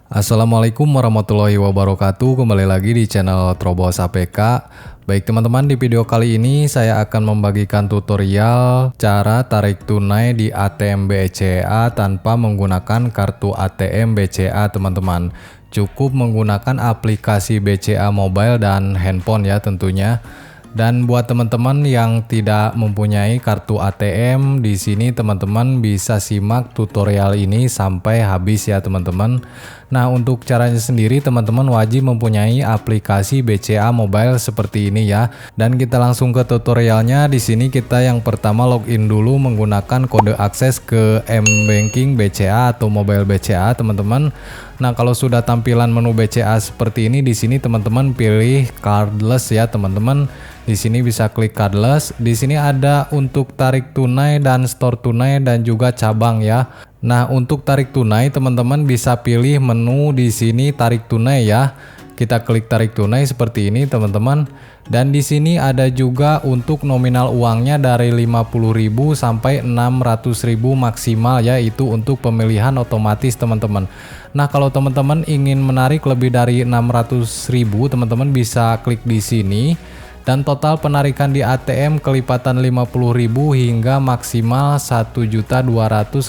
Assalamualaikum warahmatullahi wabarakatuh. Kembali lagi di channel Trobos APK. Baik teman-teman, di video kali ini saya akan membagikan tutorial cara tarik tunai di ATM BCA tanpa menggunakan kartu ATM BCA teman-teman. Cukup menggunakan aplikasi BCA Mobile dan handphone ya tentunya. Dan buat teman-teman yang tidak mempunyai kartu ATM, di sini teman-teman bisa simak tutorial ini sampai habis ya teman-teman. Nah, untuk caranya sendiri teman-teman wajib mempunyai aplikasi BCA Mobile seperti ini ya. Dan kita langsung ke tutorialnya. Di sini kita yang pertama login dulu menggunakan kode akses ke mBanking BCA atau Mobile BCA teman-teman. Nah, kalau sudah tampilan menu BCA seperti ini, di sini teman-teman pilih cardless ya teman-teman. Di sini bisa klik cardless. Di sini ada untuk tarik tunai dan store tunai dan juga cabang ya. Nah, untuk tarik tunai teman-teman bisa pilih menu di sini tarik tunai ya. Kita klik tarik tunai seperti ini teman-teman. Dan di sini ada juga untuk nominal uangnya dari 50.000 sampai 600.000 maksimal ya, itu untuk pemilihan otomatis teman-teman. Nah, kalau teman-teman ingin menarik lebih dari 600.000 teman-teman bisa klik di sini. Dan total penarikan di ATM kelipatan 50.000 hingga maksimal 1.250.000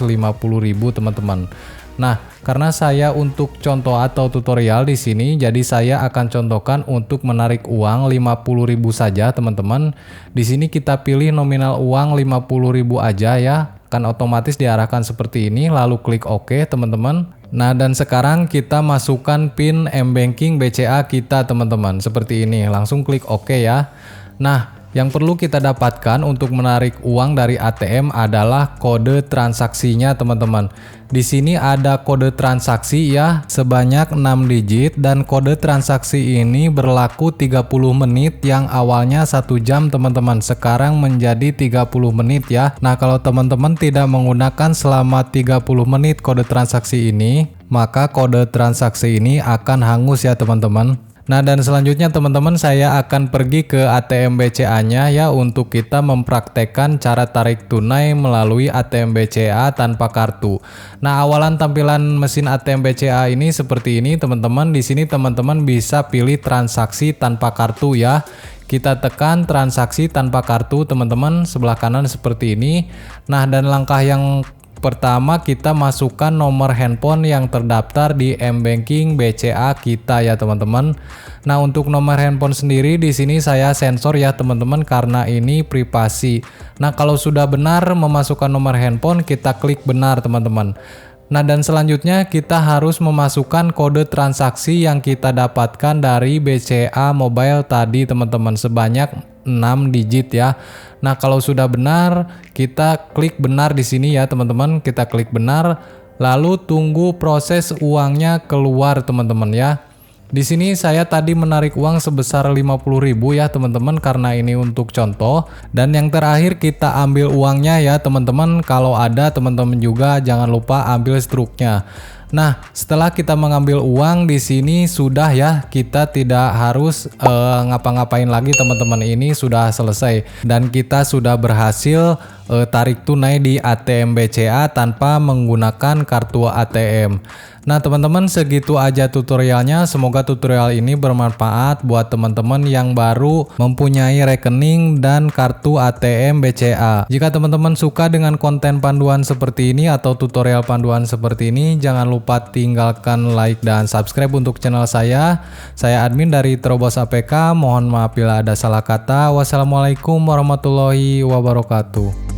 teman-teman. Nah, karena saya untuk contoh atau tutorial di sini, jadi saya akan contohkan untuk menarik uang 50.000 saja teman-teman. Di sini kita pilih nominal uang 50.000 aja ya, kan otomatis diarahkan seperti ini, lalu klik OK teman-teman. Nah, dan sekarang kita masukkan PIN mBanking BCA kita teman-teman seperti ini, langsung klik OK ya. Nah, yang perlu kita dapatkan untuk menarik uang dari ATM adalah kode transaksinya teman-teman. Di sini ada kode transaksi ya sebanyak 6 digit dan kode transaksi ini berlaku 30 menit yang awalnya 1 jam teman-teman. Sekarang menjadi 30 menit ya. Nah, kalau teman-teman tidak menggunakan selama 30 menit kode transaksi ini, maka kode transaksi ini akan hangus ya teman-teman. Nah, dan selanjutnya teman-teman saya akan pergi ke ATM BCA-nya ya untuk kita mempraktekkan cara tarik tunai melalui ATM BCA tanpa kartu. Nah, awalan tampilan mesin ATM BCA ini seperti ini teman-teman. Di sini teman-teman bisa pilih transaksi tanpa kartu ya. Kita tekan transaksi tanpa kartu teman-teman, sebelah kanan seperti ini. Nah, dan langkah yang pertama kita masukkan nomor handphone yang terdaftar di mBanking BCA kita ya teman-teman. Nah, untuk nomor handphone sendiri di sini saya sensor ya teman-teman karena ini privasi. Nah, kalau sudah benar memasukkan nomor handphone, kita klik benar teman-teman. Nah, dan selanjutnya kita harus memasukkan kode transaksi yang kita dapatkan dari BCA Mobile tadi teman-teman sebanyak 6 digit ya. Nah, kalau sudah benar, kita klik benar di sini ya teman-teman. Kita klik benar, lalu tunggu proses uangnya keluar teman-teman ya. Di sini saya tadi menarik uang sebesar 50.000 ya teman-teman karena ini untuk contoh. Dan yang terakhir kita ambil uangnya ya teman-teman. Kalau ada teman-teman juga jangan lupa ambil struknya. Nah, setelah kita mengambil uang di sini sudah ya, kita tidak harus ngapa-ngapain lagi teman-teman, ini sudah selesai dan kita sudah berhasil tarik tunai di ATM BCA tanpa menggunakan kartu ATM. Nah, teman-teman segitu aja tutorialnya. Semoga tutorial ini bermanfaat buat teman-teman yang baru mempunyai rekening dan kartu ATM BCA. Jika teman-teman suka dengan konten panduan seperti ini atau tutorial panduan seperti ini, jangan lupa tinggalkan like dan subscribe untuk channel saya. Saya admin dari Trobos APK. Mohon maaf bila ada salah kata. Wassalamualaikum warahmatullahi wabarakatuh.